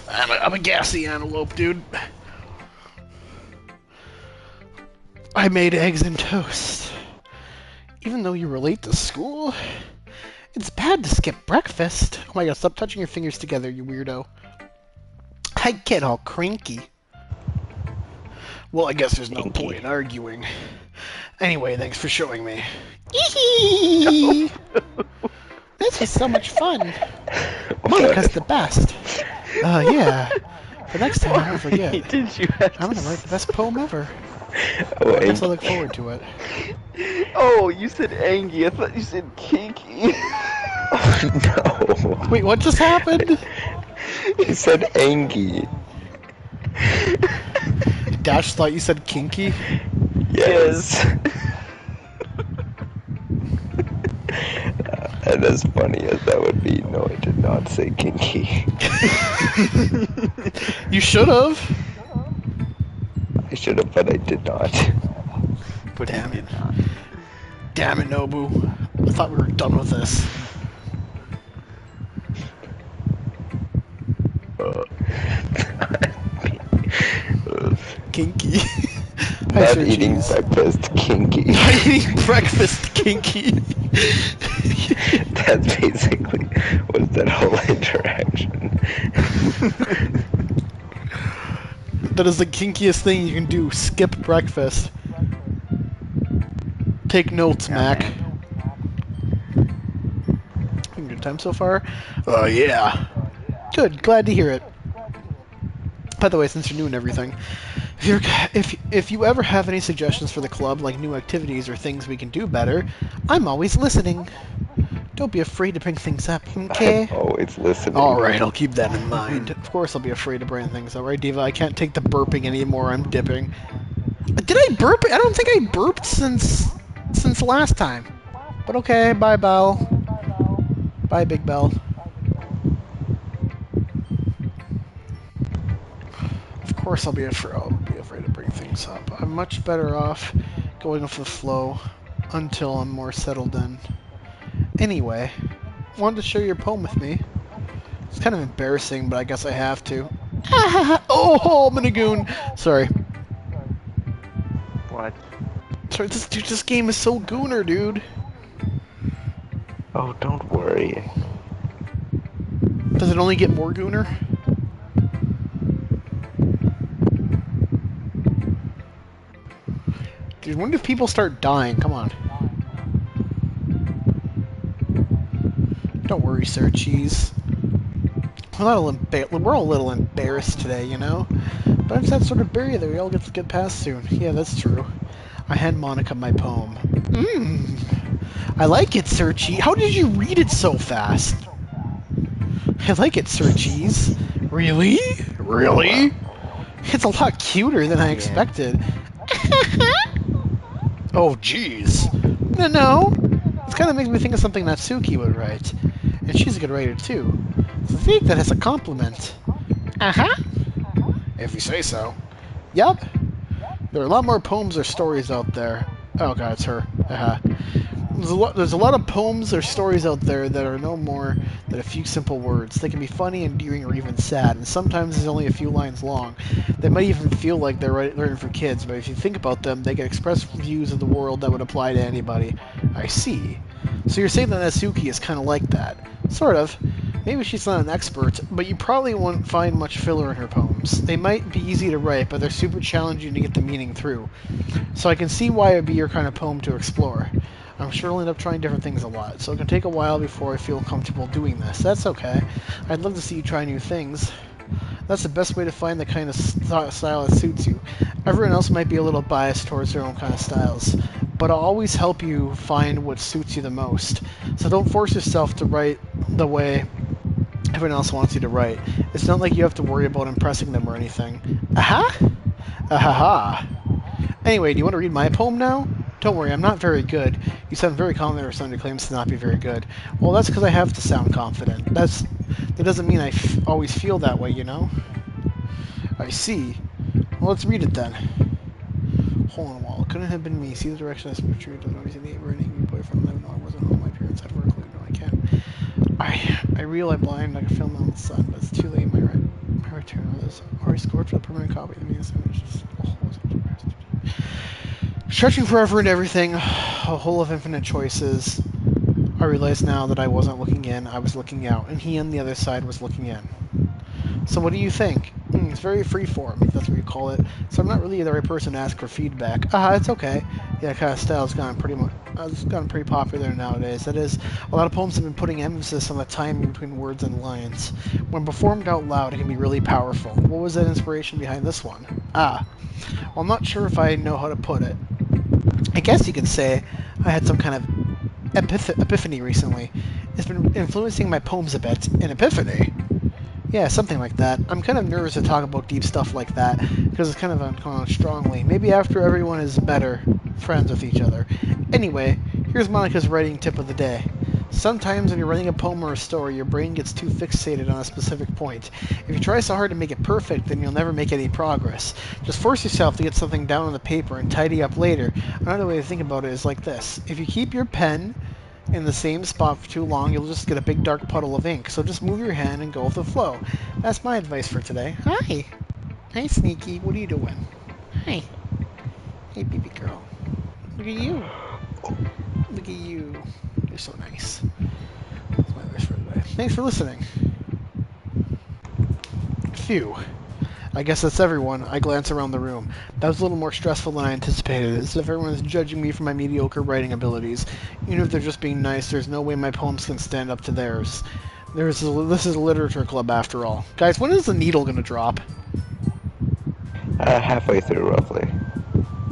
I'm a gassy antelope, dude. I made eggs and toast. Even though you were late to school, it's bad to skip breakfast. Oh my god, stop touching your fingers together, you weirdo. I get all cranky. Well, I guess there's no point in arguing. Anyway, thanks for showing me. This was so much fun. Monica's the best. Yeah. The next time I won't forget. Did you have I'm gonna write the best poem ever. Oh, I guess I look forward to it. Oh, you said angy. I thought you said kinky. no. Wait, what just happened? He said angy. Dash thought you said kinky. Yes. And as funny as that would be, no, I did not say kinky. You should have. I should have, but I did not. But Damn he it. did not. Damn it, Nobu. I thought we were done with this. Kinky. Not eating breakfast, kinky. Not eating breakfast, kinky. That's basically was that whole interaction. That is the kinkiest thing you can do. Skip breakfast. Take notes, Yeah, Mac. man. Having a good time so far? Oh, yeah. Good, glad to hear it. By the way, since you're new and everything, if you ever have any suggestions for the club, like new activities or things we can do better, I'm always listening. Don't be afraid to bring things up, okay? I'm always listening. Alright, I'll keep that in mind. Of course I'll be afraid to bring things up, right, Diva? I can't take the burping anymore, I'm dipping. Did I burp? I don't think I burped since last time. But okay, bye, Belle. Bye, Big Bell. Of course, I'll be afraid to bring things up. I'm much better off going with the flow until I'm more settled in. Anyway, wanted to share your poem with me. It's kind of embarrassing, but I guess I have to. Oh, Minigoon! Sorry. What? Sorry, this game is so gooner, dude. Oh, don't worry. Does it only get more gooner? Dude, when do people start dying? Come on. Don't worry, Sir Cheese. We're all a little embarrassed today, you know? But it's that sort of barrier that we all get to get past soon. Yeah, that's true. I hand Monica my poem. I like it, Sir Cheese. How did you read it so fast? I like it, Sir Cheese. Really? Really? It's a lot cuter than I expected. Oh, jeez. No. This kind of makes me think of something Natsuki would write. And she's a good writer, too. So I think that has a compliment. Uh-huh. If you say so. Yup. There are a lot more poems or stories out there. Oh god, it's her. Uh-huh. There's a lot of poems or stories out there that are no more than a few simple words. They can be funny, endearing, or even sad, and sometimes there's only a few lines long. They might even feel like they're written for kids, but if you think about them, they can express views of the world that would apply to anybody. I see. So you're saying that Natsuki is kind of like that. Sort of. Maybe she's not an expert, but you probably won't find much filler in her poems. They might be easy to write, but they're super challenging to get the meaning through. So I can see why it would be your kind of poem to explore. I'm sure I'll end up trying different things a lot, so it can take a while before I feel comfortable doing this. That's okay. I'd love to see you try new things. That's the best way to find the kind of style that suits you. Everyone else might be a little biased towards their own kind of styles, but I'll always help you find what suits you the most. So don't force yourself to write the way everyone else wants you to write. It's not like you have to worry about impressing them or anything. Aha! Ahaha! Anyway, do you want to read my poem now? Don't worry, I'm not very good. You sound very confident, or someone who claims to not be very good. Well, that's because I have to sound confident. That doesn't mean I always feel that way, you know? I see. Well, let's read it then. Hole in the wall. Couldn't have been me. See the direction I spoke to. Doesn't always neighbor and angry boyfriend. 11 I wasn't home. My parents had work. No, I can't. I realize I'm blind like a film on the sun, but it's too late. My return on this. Already scored for the permanent copy. I mean, it's just stretching forever into everything, a hole of infinite choices. I realize now that I wasn't looking in, I was looking out, and he on the other side was looking in. So what do you think? It's very freeform, if that's what you call it. So I'm not really the right person to ask for feedback. It's okay. Yeah, that kind of style's gotten pretty popular nowadays. That is, a lot of poems have been putting emphasis on the timing between words and lines. When performed out loud, it can be really powerful. What was that inspiration behind this one? Well, I'm not sure if I know how to put it. I guess you could say I had some kind of epiphany recently. It's been influencing my poems a bit. An epiphany? Yeah, something like that. I'm kind of nervous to talk about deep stuff like that, because it's kind of coming on strongly. Maybe after everyone is better friends with each other. Anyway, here's Monica's writing tip of the day. Sometimes when you're writing a poem or a story, your brain gets too fixated on a specific point. If you try so hard to make it perfect, then you'll never make any progress. Just force yourself to get something down on the paper and tidy up later. Another way to think about it is like this. If you keep your pen in the same spot for too long, you'll just get a big dark puddle of ink. So just move your hand and go with the flow. That's my advice for today. Hi. Hi, Sneaky. What are you doing? Hi. Hey, baby girl. Look at you. Look at you. You're so nice. That's my advice for today. Thanks for listening. Phew. I guess that's everyone. I glance around the room. That was a little more stressful than I anticipated, as if everyone is judging me for my mediocre writing abilities. Even if they're just being nice, there's no way my poems can stand up to theirs. This is a literature club after all. Guys, when is the needle gonna drop? Halfway through, roughly.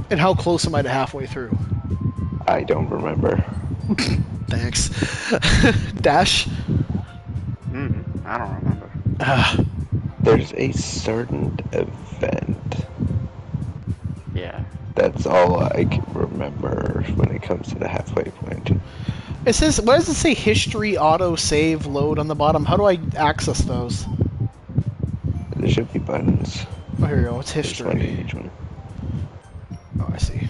And how close am I to halfway through? I don't remember. Thanks. Dash? I don't remember. There's a certain event. Yeah. That's all I can remember when it comes to the halfway point. It says, what does it say? History, auto, save, load on the bottom. How do I access those? There should be buttons. Oh, here we go. It's There's one in history. each one. Oh, I see.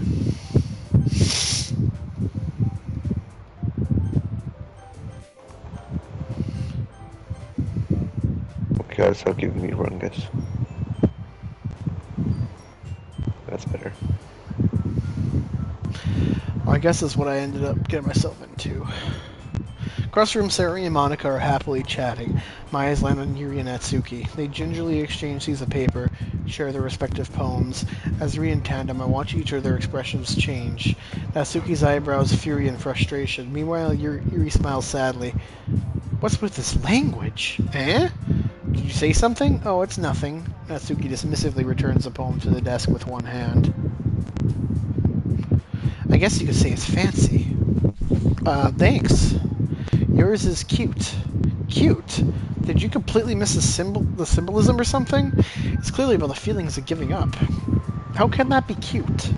Okay, stop giving me rungus. That's better. Well, I guess that's what I ended up getting myself into. Across the room, Sarah and Monica are happily chatting. My eyes land on Yuri and Natsuki. They gingerly exchange sheets of paper, share their respective poems. As they read in tandem, I watch each of their expressions change. Natsuki's eyebrows fury and frustration. Meanwhile, Yuri smiles sadly. What's with this language? Eh? Did you say something? Oh, it's nothing. Natsuki dismissively returns the poem to the desk with one hand. I guess you could say it's fancy. Thanks. Yours is cute. Cute? Did you completely miss the symbolism or something? It's clearly about the feelings of giving up. How can that be cute?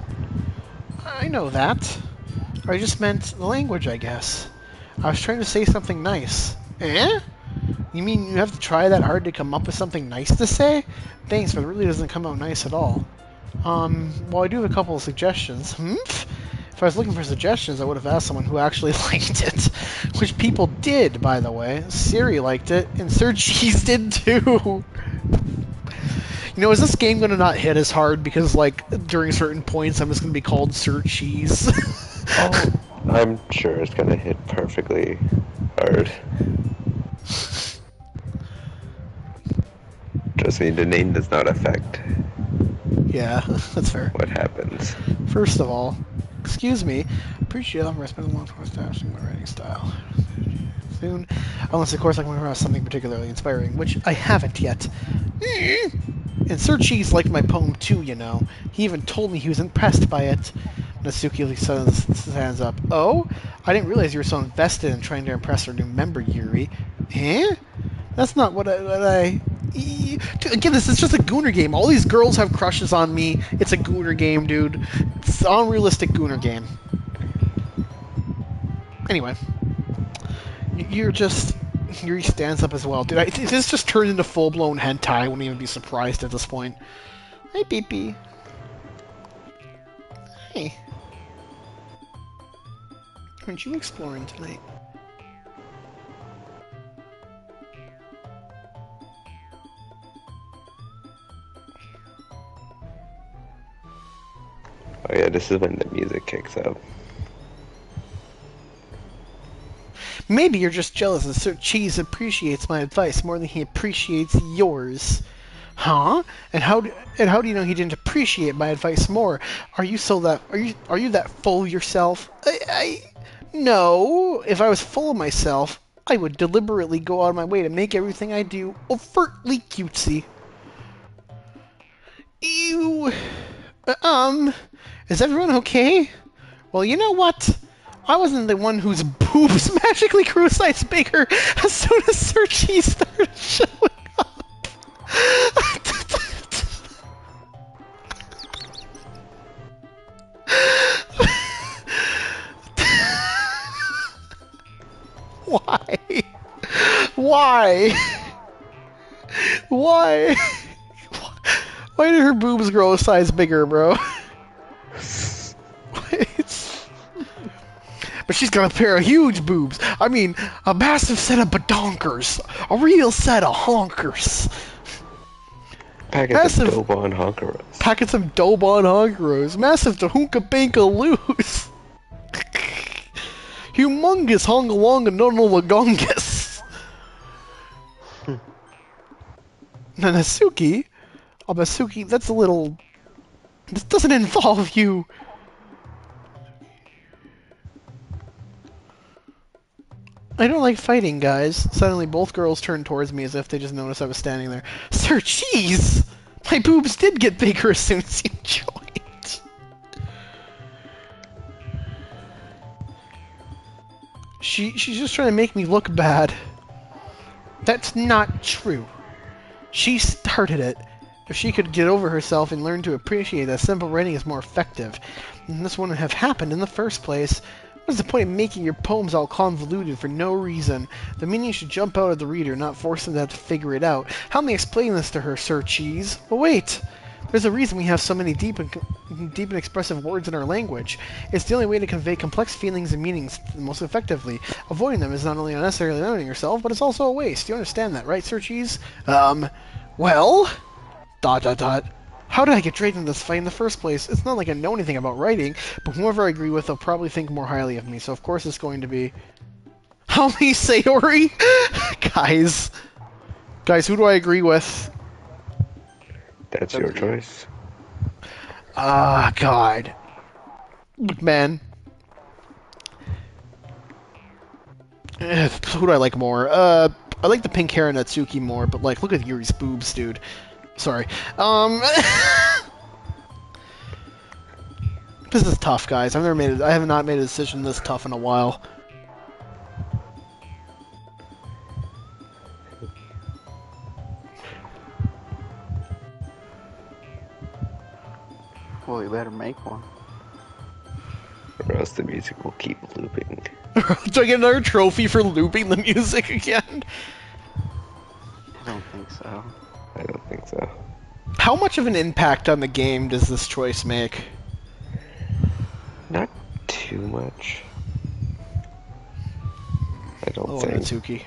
I know that. I just meant the language, I guess. I was trying to say something nice. Eh? You mean you have to try that hard to come up with something nice to say? Thanks, but it really doesn't come out nice at all. Well, I do have a couple of suggestions. If I was looking for suggestions, I would have asked someone who actually liked it. Which people did, by the way. Siri liked it, and Sir Cheese did too. You know, is this game going to not hit as hard because, like, during certain points I'm just going to be called Sir Cheese? Oh, I'm sure it's gonna hit perfectly hard. Trust me, the name does not affect Yeah, that's fair. what happens. First of all, excuse me, appreciate them for spending a long time establishing my writing style. Soon, unless of course I come across something particularly inspiring, which I haven't yet. And Sir Cheese liked my poem too, you know. He even told me he was impressed by it. Natsuki sends his hands up. Oh? I didn't realize you were so invested in trying to impress our new member, Yuri. Eh? That's not what I... Dude, again, this is just a Gooner game. All these girls have crushes on me. It's a Gooner game, dude. It's an unrealistic Gooner game. Anyway. You're just... Yuri stands up as well. Dude, if this just turned into full-blown hentai, I wouldn't even be surprised at this point. Hey, Pee-Pee. Hey. Aren't you exploring tonight? Oh yeah, this is when the music kicks up. Maybe you're just jealous that Sir Cheese appreciates my advice more than he appreciates yours. Huh? And how do you know he didn't appreciate my advice more? Are you that full of yourself? No. If I was full of myself, I would deliberately go out of my way to make everything I do overtly cutesy. Ew. Is everyone okay? Well, you know what? I wasn't the one whose boobs magically grew a size bigger as soon as Sir Cheese started showing up. Why? Why? Why? Why did her boobs grow a size bigger, bro? But she's got a pair of huge boobs. I mean, a massive set of badonkers. A real set of honkers. Packets of Dobon honkeros. Packets of Dobon honkeros. Massive Tahunka Banka loose. Humongous hongalonga nonolagongus. Nanasuki? Oh, Basuki, that's a little... This doesn't involve you. I don't like fighting, guys. Suddenly, both girls turned towards me as if they just noticed I was standing there. Sir Cheese! My boobs did get bigger as soon as you joined. She's just trying to make me look bad. That's not true. She started it, If she could get over herself and learn to appreciate that simple writing is more effective, then this wouldn't have happened in the first place. What's the point of making your poems all convoluted for no reason? The meaning should jump out at the reader, not force them to have to figure it out. Help me explain this to her, Sir Cheese. But wait! There's a reason we have so many deep and expressive words in our language. It's the only way to convey complex feelings and meanings most effectively. Avoiding them is not only unnecessarily limiting yourself, but it's also a waste. You understand that, right, Sir Cheese? Well? ... How did I get dragged into this fight in the first place? It's not like I know anything about writing, but whoever I agree with, they'll probably think more highly of me, so of course it's going to be... Help me, Sayori! Guys, who do I agree with? That's your choice. Ah, God. Look, man. Who do I like more? I like the pink hair in Natsuki more, but like, look at Yuri's boobs, dude. Sorry. This is tough, guys. I have not made a decision this tough in a while. Well, you better make one. Or else the music will keep looping. Do I get another trophy for looping the music again? I don't think so. I don't think so. How much of an impact on the game does this choice make? Not too much. I don't think. Natsuki.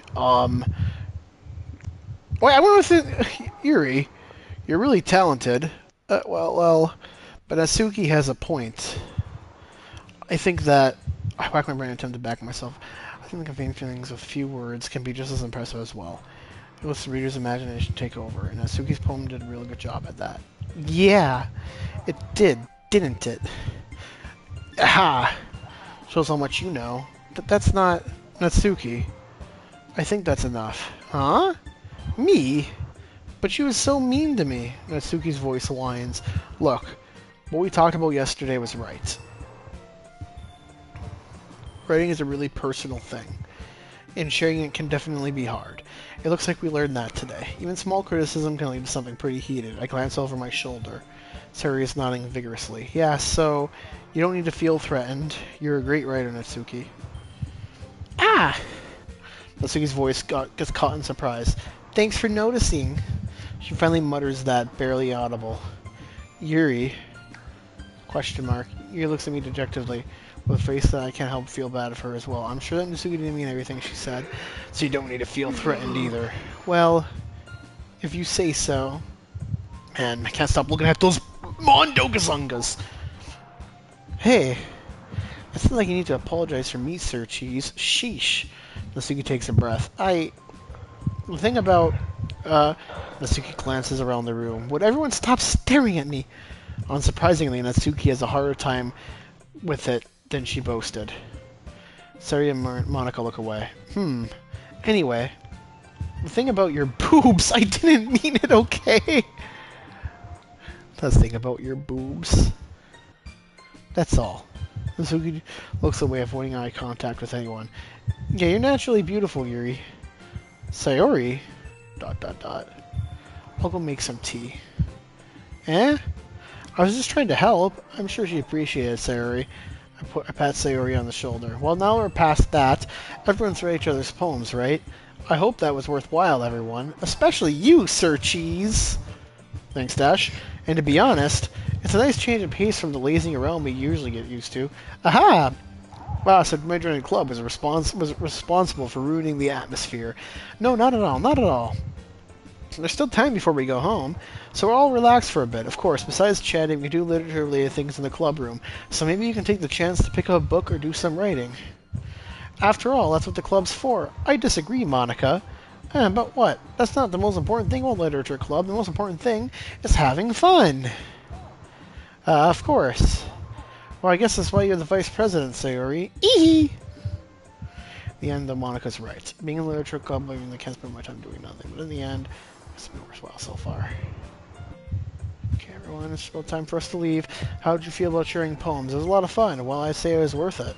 Wait, I wonder if Yuri, you're really talented. Well, but Natsuki has a point. I think that... I whacked my brain and attempted to back myself. I think the conveying feelings of few words can be just as impressive as well. It lets the reader's imagination take over, and Natsuki's poem did a really good job at that. Yeah, it did, didn't it? Aha! Shows how much you know. That's not Natsuki. I think that's enough. Huh? Me? But she was so mean to me. Natsuki's voice whines. Look, what we talked about yesterday was right. Writing is a really personal thing, and sharing it can definitely be hard. It looks like we learned that today. Even small criticism can lead to something pretty heated. I glance over my shoulder. Sari is nodding vigorously. Yeah, so you don't need to feel threatened. You're a great writer, Natsuki. Ah! Natsuki's voice gets caught in surprise. Thanks for noticing. She finally mutters that, barely audible. Yuri? Question mark. Yuri looks at me dejectedly, with a face that I can't help feel bad for her as well. I'm sure that Natsuki didn't mean everything she said, so you don't need to feel threatened either. Well, if you say so. Man, I can't stop looking at those Mondo Gazungas! Hey, it's not like you need to apologize for me, Sir Cheese. Sheesh. Natsuki takes a breath. The thing about... Natsuki glances around the room. Would everyone stop staring at me? Unsurprisingly, Natsuki has a harder time with it than she boasted. Sari and Monica look away. Anyway, the thing about your boobs, I didn't mean it, okay? The thing about your boobs. That's all. Natsuki looks away, avoiding eye contact with anyone. Yeah, you're naturally beautiful, Yuri. Sayori? ... I'll go make some tea. Eh? I was just trying to help. I'm sure she appreciated Sayori. I pat Sayori on the shoulder. Well, now we're past that. Everyone's read each other's poems, right? I hope that was worthwhile, everyone. Especially you, Sir Cheese! Thanks, Dash. And to be honest, it's a nice change of pace from the lazing around we usually get used to. Aha! Wow, so my joining the club was responsible for ruining the atmosphere. No, not at all, not at all. There's still time before we go home, so we're all relaxed for a bit. Of course, besides chatting, we do literature-related things in the club room, so maybe you can take the chance to pick up a book or do some writing. After all, that's what the club's for. I disagree, Monica. But what? That's not the most important thing about literature club. The most important thing is having fun. Of course. Well, I guess that's why you're the vice president, Sayori. Eehee! The end, though, Monica's right. Being in a literature club, I can't spend my time doing nothing, but in the end, it's been worthwhile so far. Okay, everyone, it's about time for us to leave. How did you feel about sharing poems? It was a lot of fun. Well, I'd say it was worth it.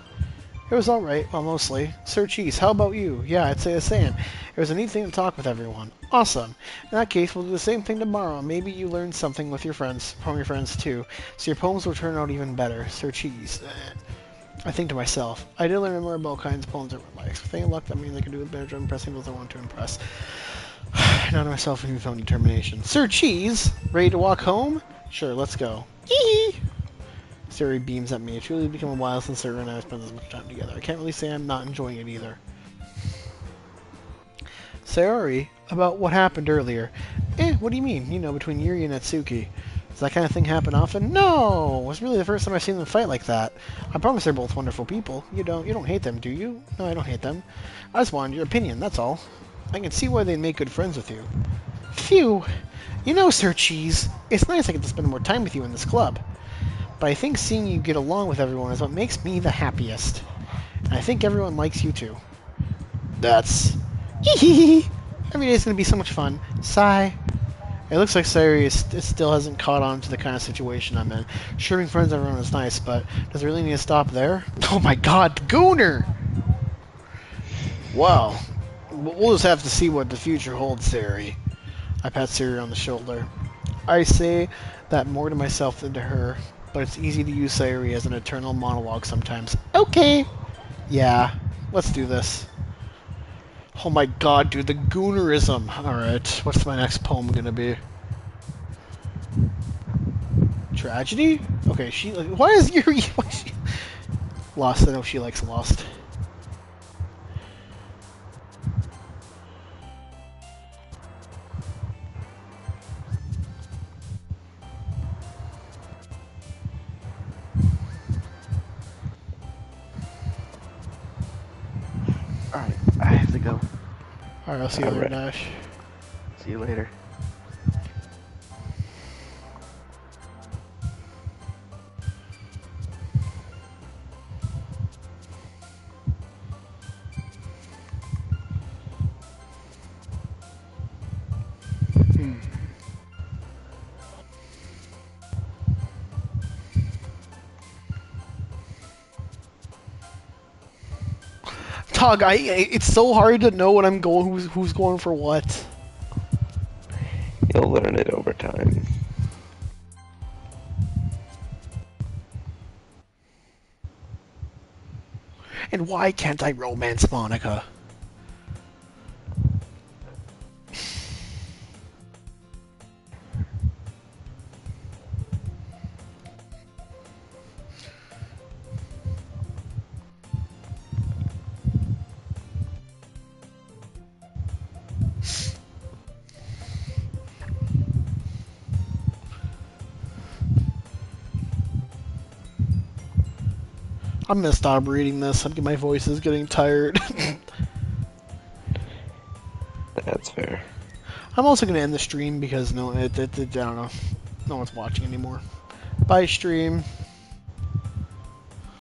It was alright, well, mostly. Sir Cheese, how about you? Yeah, I'd say the same. It was a neat thing to talk with everyone. Awesome. In that case, we'll do the same thing tomorrow. Maybe you learned something with your friends, from your friends too, so your poems will turn out even better. Sir Cheese. I think to myself, I did learn more about all kinds of poems over my life. With any luck, that means I can do a better job impressing those I want to impress. Now to myself, a newfound determination. Sir Cheese, ready to walk home? Sure, let's go. Hee hee! Siri beams at me. It's really become a while since Sarah and I have spent as much time together. I can't really say I'm not enjoying it either. Sayori, about what happened earlier. What do you mean? You know, between Yuri and Natsuki. Does that kind of thing happen often? No! It was really the first time I've seen them fight like that. I promise they're both wonderful people. You don't hate them, do you? No, I don't hate them. I just wanted your opinion, that's all. I can see why they'd make good friends with you. Phew! You know, Sir Cheese, it's nice I get to spend more time with you in this club. But I think seeing you get along with everyone is what makes me the happiest. And I think everyone likes you too. That's... Every day's gonna be so much fun. Sigh. It looks like Sayori still hasn't caught on to the kind of situation I'm in. Sure, being friends with everyone is nice, but does it really need to stop there? Oh my god, Gooner! Wow. We'll just have to see what the future holds, Sayori. I pat Sayori on the shoulder. I say that more to myself than to her, but it's easy to use Sayori as an eternal monologue sometimes. Okay! Yeah, let's do this. Oh my god, dude, the Goonerism. Alright, what's my next poem gonna be? Tragedy? Okay, she... Why is Yuri... Why is she... Lost, I know she likes Lost. Alright, I have to go. Alright, I'll see you later, Alright. Nash. See you later. Tog, it's so hard to know when I'm going, who's going for what. You'll learn it over time. And why can't I romance Monica? I'm gonna stop reading this. My voice is getting tired. That's fair. I'm also gonna end the stream because I don't know. No one's watching anymore. Bye, stream.